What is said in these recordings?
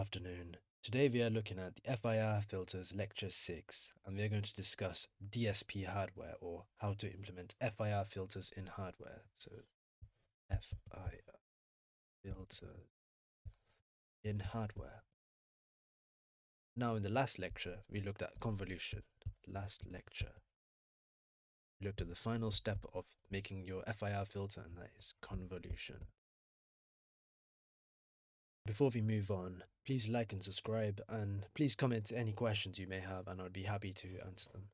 Afternoon. Today we are looking at the FIR filters lecture 6 and we are going to discuss DSP hardware or how to implement FIR filters in hardware. So FIR filters in hardware. Now in the last lecture we looked at convolution. Last lecture we looked at the final step of making your FIR filter, and that is convolution. Before we move on, please like and subscribe, and please comment any questions you may have, and I'd be happy to answer them.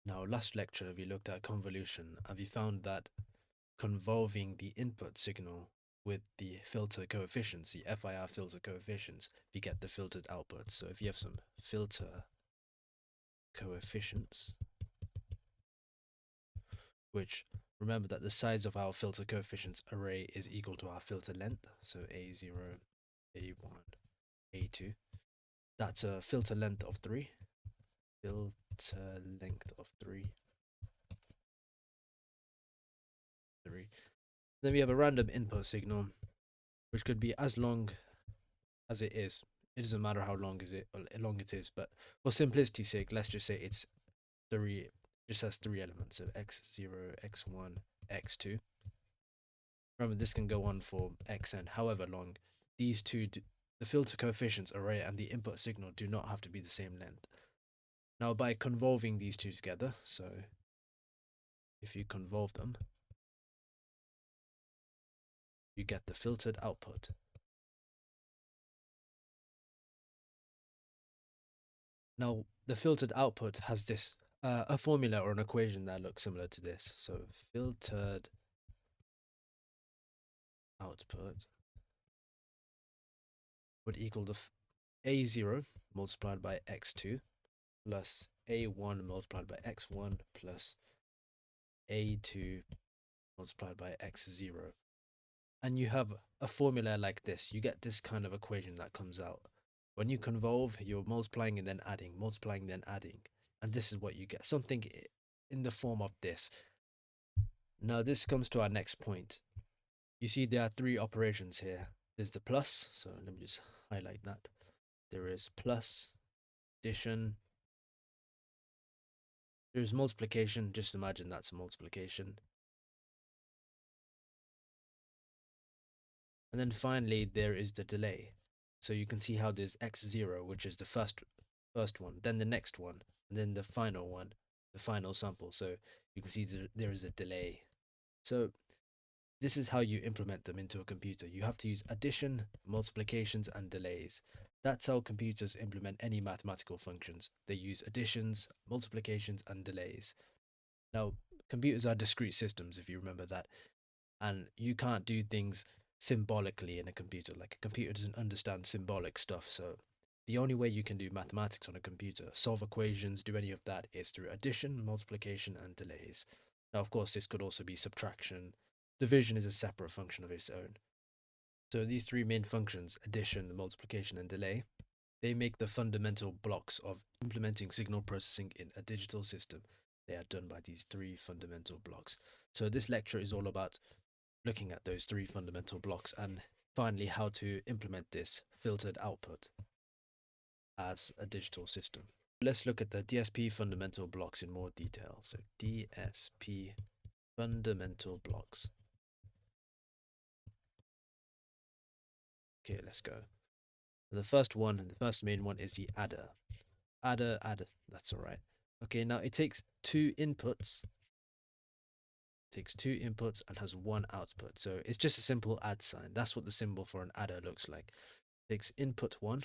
Now, last lecture we looked at convolution, and we found that convolving the input signal with the filter coefficients, the FIR filter coefficients, we get the filtered output. So if you have some filter coefficients, which remember that the size of our filter coefficients array is equal to our filter length, so A0, A1, A2. That's a filter length of 3. Filter length of 3. Then we have a random input signal, which could be as long as it is. It doesn't matter how long it is, but for simplicity's sake, let's just say it's 3. Just has 3 elements, so x0, x1, x2. Remember, this can go on for xn, however long. These two, the filter coefficients array and the input signal do not have to be the same length. Now, by convolving these two together, so if you convolve them, you get the filtered output. Now, the filtered output has this a formula or an equation that looks similar to this. So filtered output would equal the A0 multiplied by x2 plus A1 multiplied by x1 plus A2 multiplied by x0. And you have a formula like this. You get this kind of equation that comes out. When you convolve, you're multiplying and then adding, multiplying then adding. And this is what you get, something in the form of this. Now this comes to our next point. You see there are 3 operations here. There's the plus, so let me just highlight that. There is plus, addition. There's multiplication, just imagine that's a multiplication. And then finally there is the delay. So you can see how there's x0, which is the first one, then the next one, and then the final one, the final sample. So you can see there is a delay. So this is how you implement them into a computer. You have to use addition, multiplications, and delays. That's how computers implement any mathematical functions. They use additions, multiplications, and delays. Now, computers are discrete systems, if you remember that, and you can't do things symbolically in a computer. Like, a computer doesn't understand symbolic stuff, so the only way you can do mathematics on a computer, solve equations, do any of that, is through addition, multiplication, and delays. Now, of course, this could also be subtraction. Division is a separate function of its own. So these 3 main functions, addition, multiplication, and delay, they make the fundamental blocks of implementing signal processing in a digital system. They are done by these 3 fundamental blocks. So this lecture is all about looking at those 3 fundamental blocks and finally how to implement this filtered output as a digital system. Let's look at the DSP fundamental blocks in more detail. So DSP fundamental blocks. Okay, let's go. The first main one is the adder. Adder, that's all right. Okay, now it takes 2 inputs. Takes 2 inputs and has 1 output. So it's just a simple add sign. That's what the symbol for an adder looks like. It takes input 1,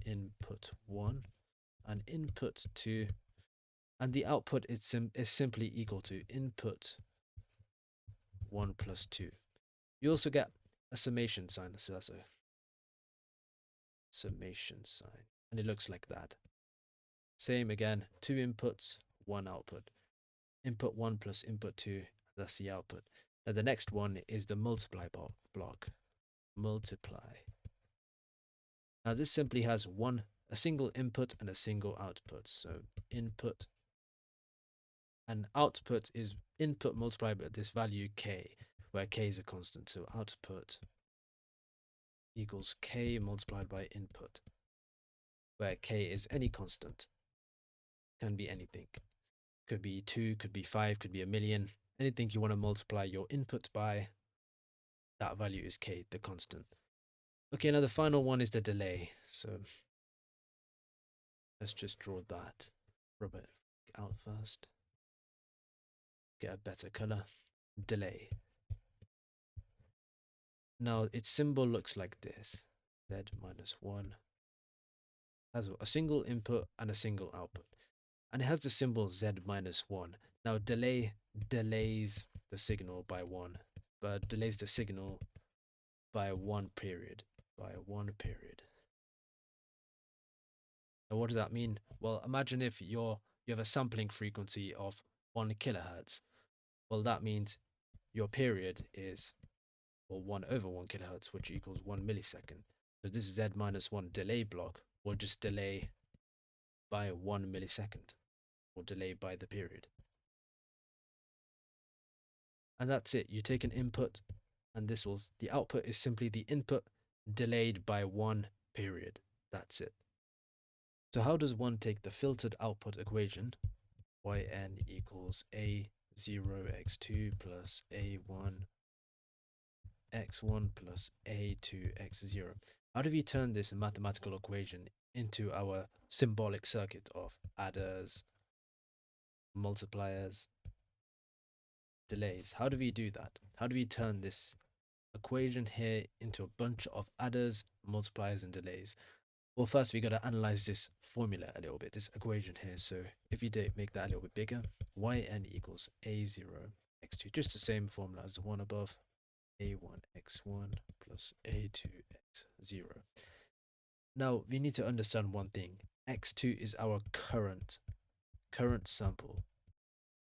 and input 2, and the output is simply equal to input 1 plus 2. You also get a summation sign, so that's a summation sign, and it looks like that. Same again, 2 inputs, 1 output. Input 1 plus input 2, that's the output. Now the next one is the multiply block. Multiply. Now this simply has a single input and a single output. So input and output is input multiplied by this value k, where k is a constant. So output equals k multiplied by input, where k is any constant, can be anything. Could be 2, could be 5, could be a million. Anything you want to multiply your input by, that value is k, the constant. Okay, now the final one is the delay. So let's just draw that. Rub it out first. Get a better color. Delay. Now its symbol looks like this. Z minus 1 has a single input and a single output. And it has the symbol Z minus 1. Now delay delays the signal by 1, but delays the signal by 1 period. By 1 period. Now what does that mean? Well, imagine if you have a sampling frequency of 1 kilohertz. Well, that means your period is 1 over 1 kilohertz, which equals 1 millisecond. So this Z minus 1 delay block will just delay by 1 millisecond, or delay by the period. And that's it. You take an input, and the output is simply the input delayed by 1 period. That's it. So how does one take the filtered output equation, yn equals a0x2 plus a1 x1 plus a2 x0? How do we turn this mathematical equation into our symbolic circuit of adders, multipliers, delays? How do we do that? How do we turn this equation here into a bunch of adders, multipliers, and delays? Well, first we got to analyze this formula a little bit, this equation here. So if you make that a little bit bigger, yn equals a0 x2, just the same formula as the one above, a1 x1 plus a2 x0. Now we need to understand one thing. X2 is our current sample.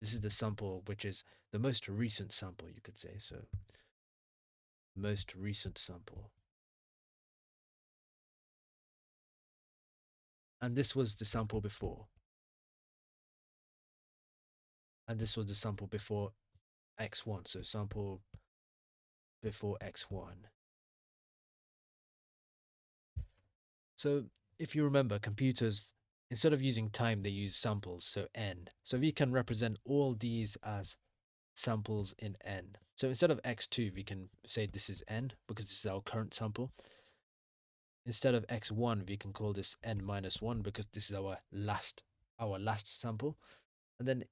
This is the sample which is the most recent sample, you could say. So most recent sample. And this was the sample before. And this was the sample before x1. So sample before x1. So if you remember, computers, instead of using time, they use samples, so n. So we can represent all these as samples in n. So instead of x2, we can say this is n, because this is our current sample. Instead of x1, we can call this n minus 1, because this is our last sample. And then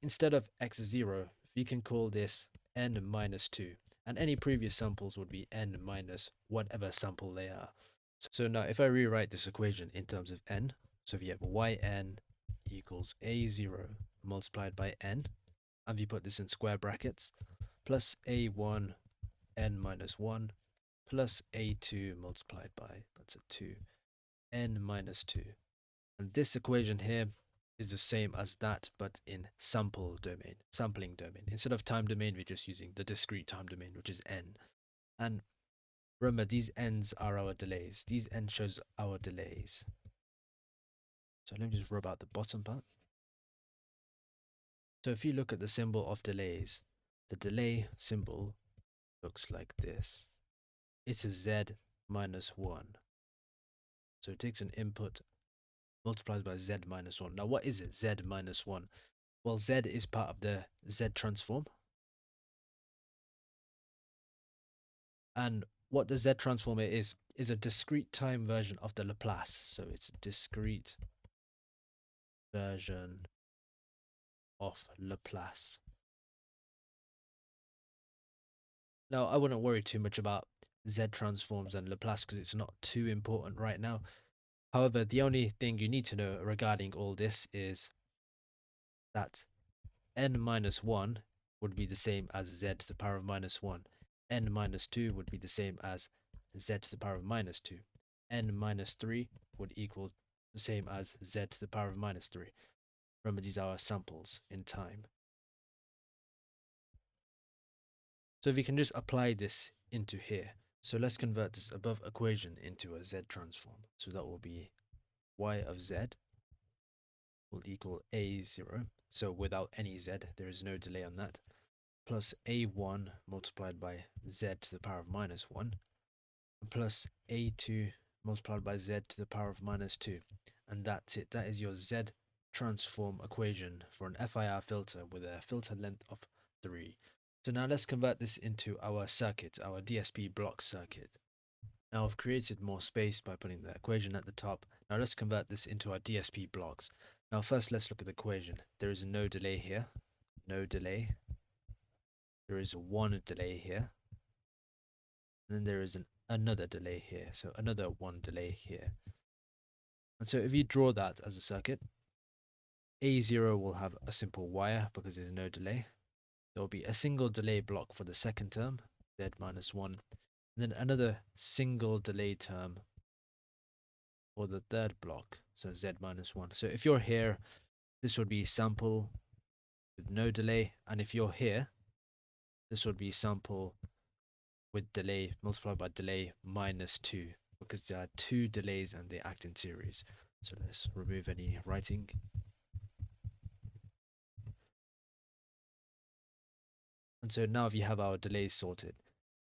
instead of x0, we can call this n minus 2. And any previous samples would be n minus whatever sample they are. So now if I rewrite this equation in terms of n, so if you have yn equals a0 multiplied by n, and we put this in square brackets, plus a1 n minus 1 plus a2 multiplied by, that's a 2, n minus 2. And this equation here is the same as that, but in sampling domain. Instead of time domain, we're just using the discrete time domain, which is n. And remember, these n's are our delays. These n shows our delays. So let me just rub out the bottom part. So if you look at the symbol of delays, the delay symbol looks like this. It's a z minus 1. So it takes an input, multiplies by z minus 1. Now what is it, z minus 1? Well, z is part of the z transform. And what the z transform is a discrete time version of the Laplace. So it's a discrete version of Laplace. Now, I wouldn't worry too much about Z transforms and Laplace because it's not too important right now. However, the only thing you need to know regarding all this is that n minus 1 would be the same as z to the power of minus 1. N minus 2 would be the same as z to the power of minus 2. N minus 3 would equal the same as z to the power of minus 3. Remember, these are our samples in time. So we can just apply this into here. So let's convert this above equation into a z transform. So that will be y of z will equal a0. So without any z, there is no delay on that. Plus a1 multiplied by z to the power of minus 1. plus A2 multiplied by Z to the power of minus 2. And that's it. That is your Z transform equation for an FIR filter with a filter length of 3. So now let's convert this into our circuit, our DSP block circuit. Now I've created more space by putting the equation at the top. Now let's convert this into our DSP blocks. Now first let's look at the equation. There is no delay here, no delay. There is one delay here. And then there is another delay here, so another one delay here. And so if you draw that as a circuit, A0 will have a simple wire because there's no delay. There will be a single delay block for the second term, Z minus 1, and then another single delay term for the third block, so Z minus 1. So if you're here, this would be sample with no delay, and if you're here, this would be sample with delay multiplied by delay minus 2, because there are two delays and they act in series. So let's remove any writing. And so now you have our delays sorted.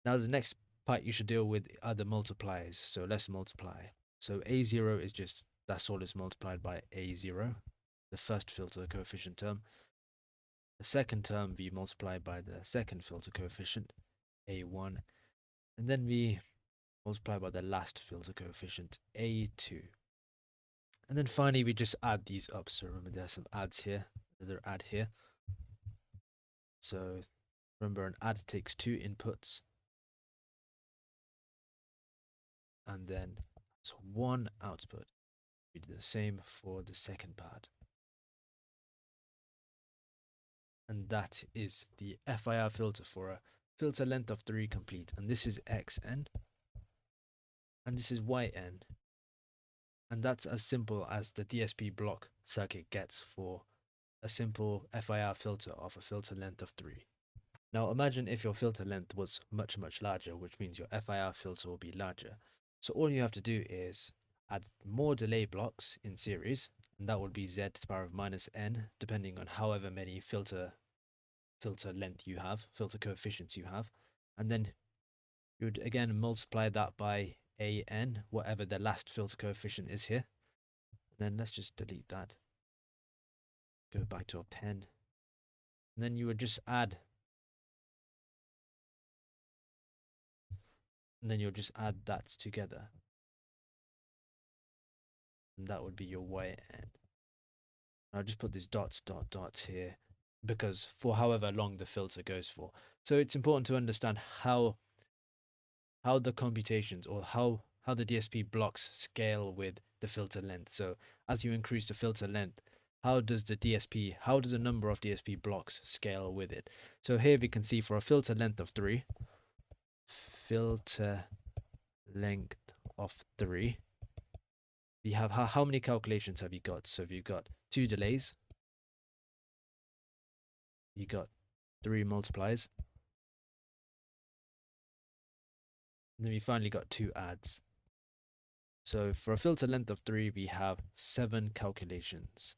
Now the next part you should deal with are the multipliers. So let's multiply. So A0 is just, that's all is multiplied by A0, the first filter coefficient term. The second term we multiply by the second filter coefficient, A1. And then we multiply by the last filter coefficient, A2. And then finally we just add these up. So remember there are some adds here, another add here. So remember an add takes two inputs. And then it's one output. We do the same for the second part. And that is the FIR filter for a filter length of 3 complete. And this is XN. And this is YN. And that's as simple as the DSP block circuit gets for a simple FIR filter of a filter length of 3. Now imagine if your filter length was much larger, which means your FIR filter will be larger. So all you have to do is add more delay blocks in series, and that would be Z to the power of minus N, depending on however many filter length you have, filter coefficients you have. And then you would again multiply that by AN, whatever the last filter coefficient is here. And then let's just delete that. Go back to a pen. And then you would just add, and then you'll just add that together. And that would be your YN. I'll just put this dots here because for however long the filter goes for. So it's important to understand how the computations or how the DSP blocks scale with the filter length. So as you increase the filter length, how does a number of DSP blocks scale with it? So here we can see for a filter length of 3, we have how many calculations have you got? So if you've got 2 delays, you got 3 multipliers, and then we finally got 2 adds. So for a filter length of 3, we have 7 calculations.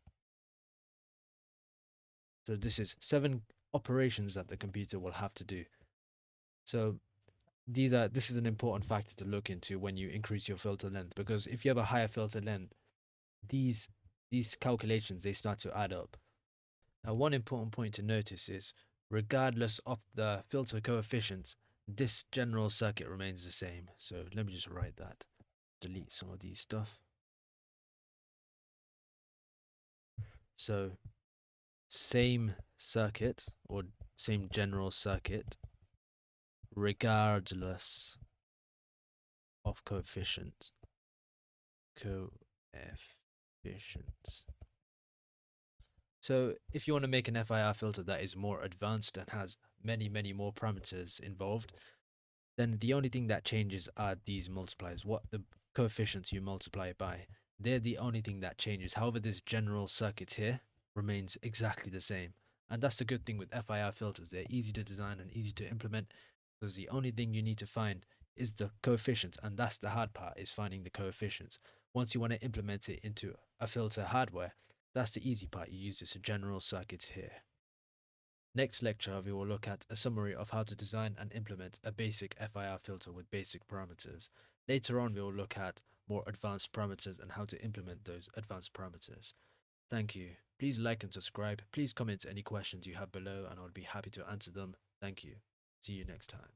So this is 7 operations that the computer will have to do. So this is an important factor to look into when you increase your filter length, because if you have a higher filter length, these calculations, they start to add up. Now one important point to notice is, regardless of the filter coefficients, this general circuit remains the same. So let me just write that. Delete some of these stuff. So same circuit or same general circuit regardless of coefficients. So if you want to make an FIR filter that is more advanced and has many more parameters involved, then the only thing that changes are these multipliers, what the coefficients you multiply by. They're the only thing that changes. However, this general circuit here remains exactly the same. And that's the good thing with FIR filters. They're easy to design and easy to implement, because the only thing you need to find is the coefficients, and that's the hard part, is finding the coefficients. Once you want to implement it into a filter hardware, that's the easy part. You use this general circuit here. Next lecture, we will look at a summary of how to design and implement a basic FIR filter with basic parameters. Later on, we will look at more advanced parameters and how to implement those advanced parameters. Thank you. Please like and subscribe. Please comment any questions you have below and I'll be happy to answer them. Thank you. See you next time.